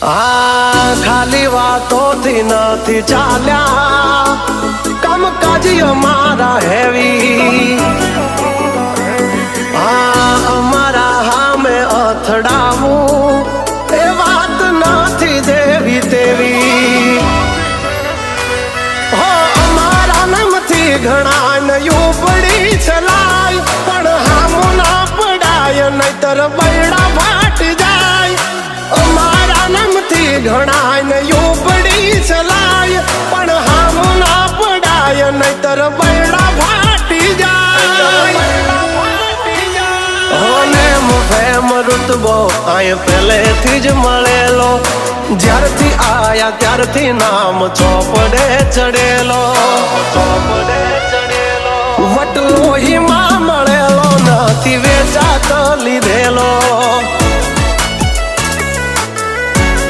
ખાલી વાતોથી નથી ચાલ્યા, કામકાજી અમારા હેવી. અમારા હામે અથડાવું એ વાત નથી જેવી તેવી. અમારા નામથી ઘણા નયું પડી ચલાય, પણ હામું ના પડાય નહીતર બૈડા ફાટી જાય. અમારા નામથી ઘણા નયું પડી ચલાય, પણ હામું ના પડાય નહીતર બૈડા ફાટી જાય. ફેમ રુતબો આય પહેલેથી જ મળેલો, જ્યારથી આયા ત્યારથી નામ ચોપડે ચડેલો. વટલોહીમાં મળેલો નથી વેચાતો લીધેલો.